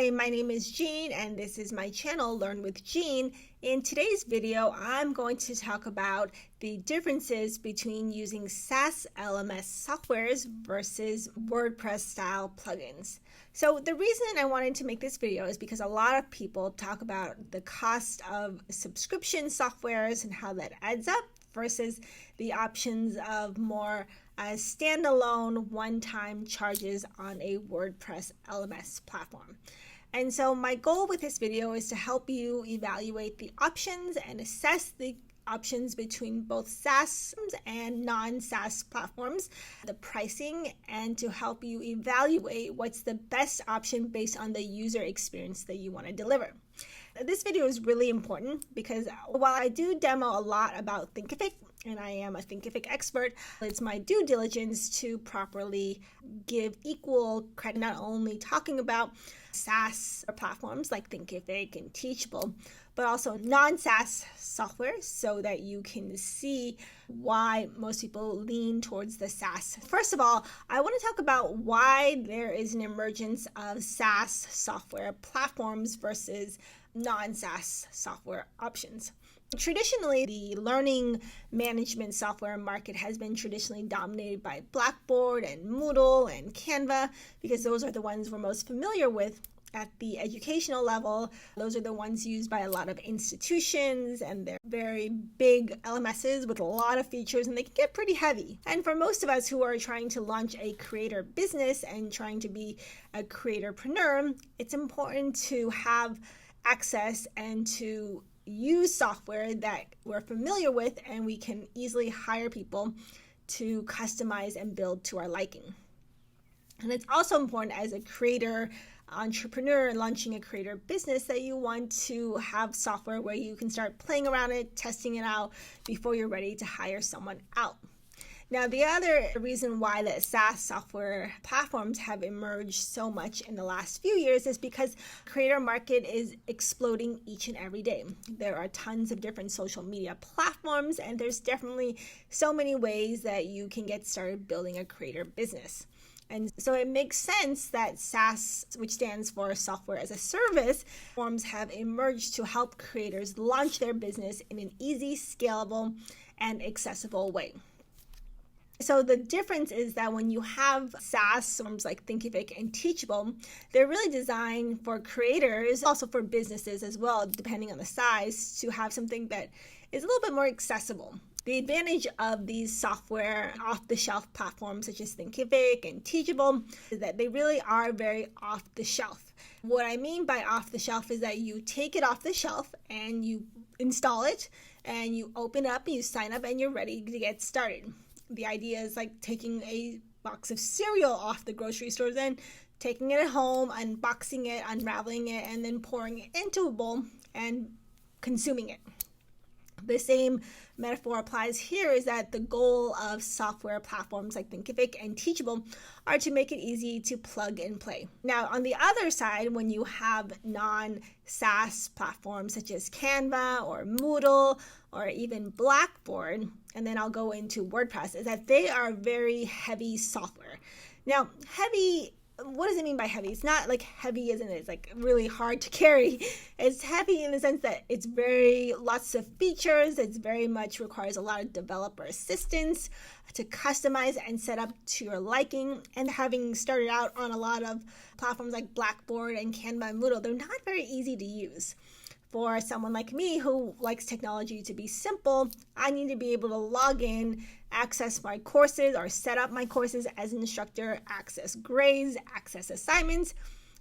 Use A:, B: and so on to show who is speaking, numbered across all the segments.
A: Hi, my name is Jean and this is my channel Learn with Jean. In today's video, I'm going to talk about the differences between using SaaS LMS softwares versus WordPress style plugins. So the reason I wanted to make this video is because a lot of people talk about the cost of subscription softwares and how that adds up versus the options of more standalone one-time charges on a WordPress LMS platform. And so my goal with this video is to help you evaluate the options and assess the options between both SaaS and non-SaaS platforms, the pricing, and to help you evaluate what's the best option based on the user experience that you want to deliver. This video is really important because while I do demo a lot about Thinkific, and I am a Thinkific expert, it's my due diligence to properly give equal credit, not only talking about SaaS platforms like Thinkific and Teachable, but also non-SaaS software so that you can see why most people lean towards the SaaS. First of all, I want to talk about why there is an emergence of SaaS software platforms versus non-SaaS software options. Traditionally, the learning management software market has been traditionally dominated by Blackboard and Moodle and Canva because those are the ones we're most familiar with at the educational level. Those are the ones used by a lot of institutions, and they're very big LMSs with a lot of features, and they can get pretty heavy. And for most of us who are trying to launch a creator business and trying to be a creatorpreneur, it's important to have access and to use software that we're familiar with and we can easily hire people to customize and build to our liking. And it's also important as a creator entrepreneur launching a creator business that you want to have software where you can start playing around it, testing it out before you're ready to hire someone out. Now, the other reason why the SaaS software platforms have emerged so much in the last few years is because the creator market is exploding each and every day. There are tons of different social media platforms, and there's definitely so many ways that you can get started building a creator business. And so it makes sense that SaaS, which stands for software as a service, forms have emerged to help creators launch their business in an easy, scalable, and accessible way. So the difference is that when you have SaaS firms like Thinkific and Teachable, they're really designed for creators, also for businesses as well, depending on the size, to have something that is a little bit more accessible. The advantage of these software off-the-shelf platforms such as Thinkific and Teachable is that they really are very off-the-shelf. What I mean by off-the-shelf is that you take it off the shelf and you install it and you open up and you sign up and you're ready to get started. The idea is like taking a box of cereal off the grocery store, then taking it at home, unboxing it, unraveling it, and then pouring it into a bowl and consuming it. The same metaphor applies here, is that the goal of software platforms like Thinkific and Teachable are to make it easy to plug and play. Now, on the other side, when you have non-SaaS platforms such as Canva or Moodle or even Blackboard, and then I'll go into WordPress, is that they are very heavy software. Now, heavy, what does it mean by heavy? It's not like heavy as in it's like really hard to carry. It's heavy in the sense that it's very lots of features. It's very much requires a lot of developer assistance to customize and set up to your liking. And having started out on a lot of platforms like Blackboard and Canva and Moodle, they're not very easy to use. For someone like me who likes technology to be simple, I need to be able to log in, access my courses or set up my courses as an instructor, access grades, access assignments.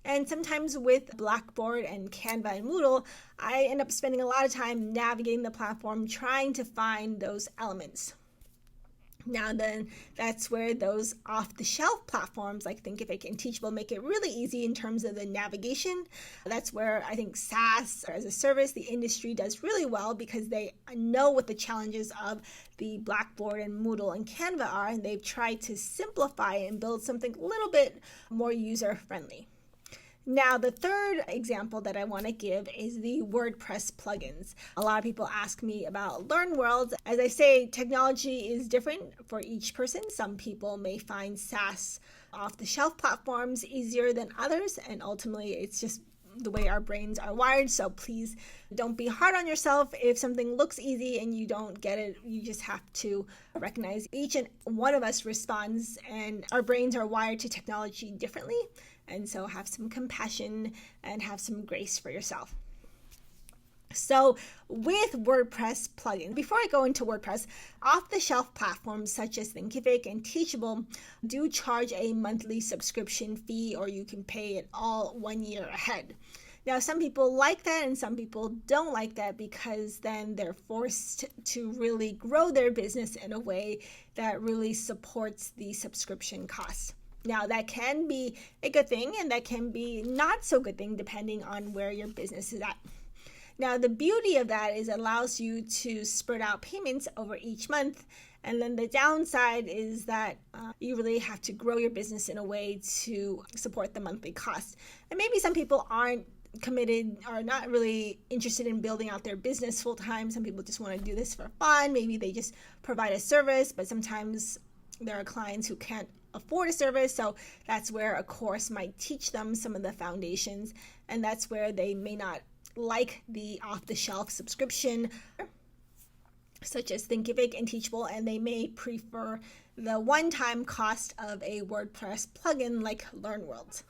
A: And sometimes with Blackboard and Canva and Moodle, I end up spending a lot of time navigating the platform trying to find those elements. Now then, that's where those off-the-shelf platforms like Thinkific and Teachable make it really easy in terms of the navigation. That's where I think SaaS as a service, the industry does really well because they know what the challenges of the Blackboard and Moodle and Canva are, and they've tried to simplify and build something a little bit more user-friendly. Now, the third example that I want to give is the WordPress plugins. A lot of people ask me about LearnWorlds. As I say, technology is different for each person. Some people may find SaaS off-the-shelf platforms easier than others, and ultimately it's just the way our brains are wired. So please don't be hard on yourself. If something looks easy and you don't get it, you just have to recognize each and one of us responds, and our brains are wired to technology differently. And so have some compassion and have some grace for yourself. So with WordPress plugins, before I go into WordPress, off-the-shelf platforms such as Thinkific and Teachable do charge a monthly subscription fee, or you can pay it all 1 year ahead. Now, some people like that and some people don't like that, because then they're forced to really grow their business in a way that really supports the subscription costs. Now, that can be a good thing and that can be not so good thing depending on where your business is at. Now, the beauty of that is it allows you to spread out payments over each month. And then the downside is that you really have to grow your business in a way to support the monthly costs. And maybe some people aren't committed or not really interested in building out their business full time. Some people just want to do this for fun. Maybe they just provide a service, but sometimes there are clients who can't afford a service. So that's where a course might teach them some of the foundations. And that's where they may not like the off-the-shelf subscription, such as Thinkific and Teachable, and they may prefer the one-time cost of a WordPress plugin like LearnWorlds.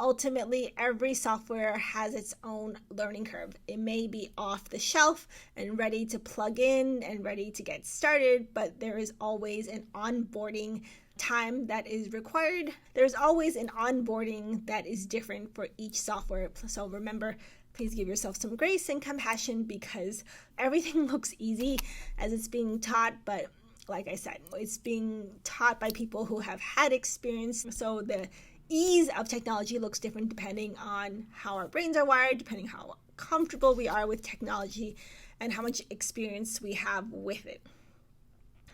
A: Ultimately, every software has its own learning curve. It may be off the shelf and ready to plug in and ready to get started, but there is always an onboarding time that is required. There's always an onboarding that is different for each software. So remember, please give yourself some grace and compassion, because everything looks easy as it's being taught, but like I said, it's being taught by people who have had experience. So the ease of technology looks different depending on how our brains are wired, depending how comfortable we are with technology, and how much experience we have with it.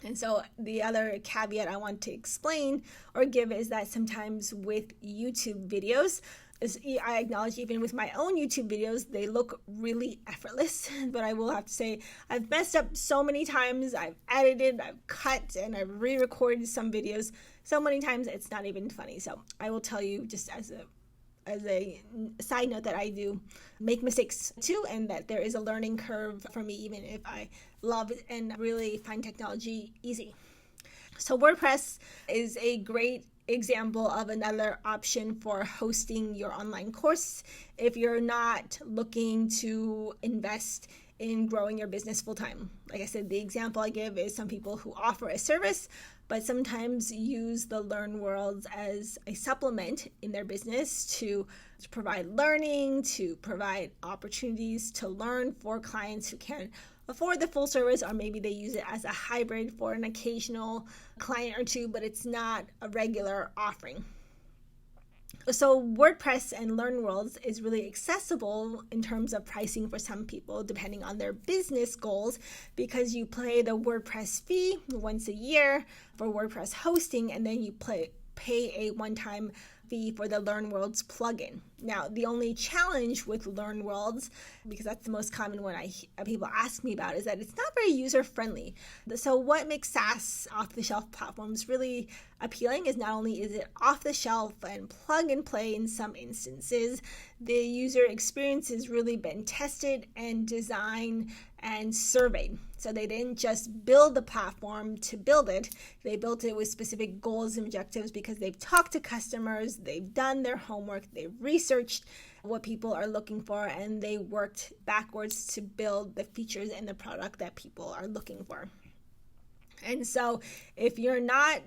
A: And so the other caveat I want to explain or give is that sometimes with YouTube videos, as I acknowledge, even with my own YouTube videos, they look really effortless. But I will have to say, I've messed up so many times. I've edited, I've cut, and I've re-recorded some videos so many times it's not even funny. So I will tell you, just as a side note, that I do make mistakes too, and that there is a learning curve for me, even if I love it and really find technology easy. So WordPress is a great example of another option for hosting your online course if you're not looking to invest in growing your business full time. Like I said, the example I give is some people who offer a service but sometimes use the LearnWorlds as a supplement in their business to provide learning, to provide opportunities to learn for clients who can't afford the full service, or maybe they use it as a hybrid for an occasional client or two, but it's not a regular offering. So WordPress and LearnWorlds is really accessible in terms of pricing for some people, depending on their business goals, because you pay the WordPress fee once a year for WordPress hosting, and then you pay a one-time fee for the LearnWorlds plugin. Now, the only challenge with LearnWorlds, because that's the most common one people ask me about, is that it's not very user-friendly. So what makes SaaS off-the-shelf platforms really appealing is not only is it off-the-shelf and plug and play in some instances, the user experience has really been tested and designed and surveyed. So they didn't just build the platform to build it. They built it with specific goals and objectives because they've talked to customers, they've done their homework, they've researched what people are looking for, and they worked backwards to build the features and the product that people are looking for. And so if you're not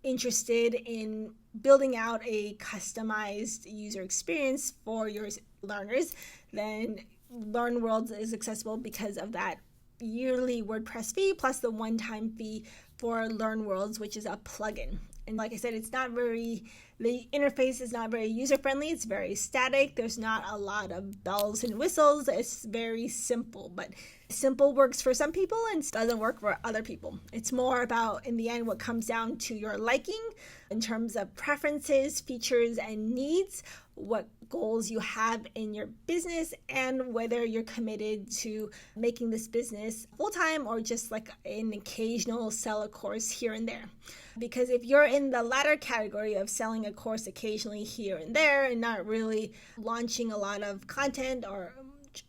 A: interested in building out a customized user experience for your learners, then LearnWorlds is accessible because of that yearly WordPress fee plus the one-time fee for LearnWorlds, which is a plugin. And like I said, the interface is not very user-friendly. It's very static. There's not a lot of bells and whistles. It's very simple, but simple works for some people and doesn't work for other people. It's more about, in the end, what comes down to your liking in terms of preferences, features, and needs, what goals you have in your business and whether you're committed to making this business full-time or just like an occasional sell a course here and there. Because if you're in the latter category of selling a course occasionally here and there and not really launching a lot of content or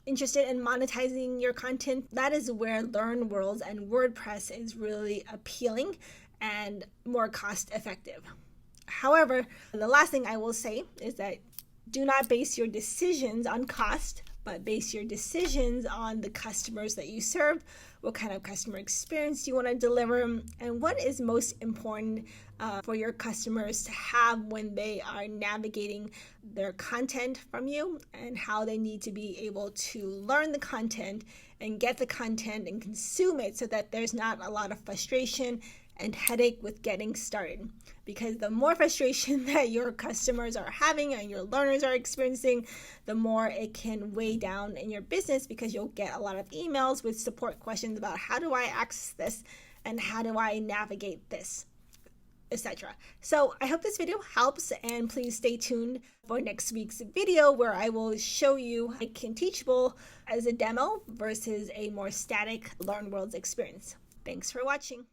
A: interested in monetizing your content, that is where LearnWorlds and WordPress is really appealing and more cost effective. However, the last thing I will say is that do not base your decisions on cost, but base your decisions on the customers that you serve, what kind of customer experience you want to deliver, and what is most important for your customers to have when they are navigating their content from you, and how they need to be able to learn the content and get the content and consume it so that there's not a lot of frustration and headache with getting started. Because the more frustration that your customers are having and your learners are experiencing, the more it can weigh down in your business, because you'll get a lot of emails with support questions about how do I access this and how do I navigate this, etc. So I hope this video helps, and please stay tuned for next week's video where I will show you a Teachable as a demo versus a more static LearnWorlds experience. Thanks for watching.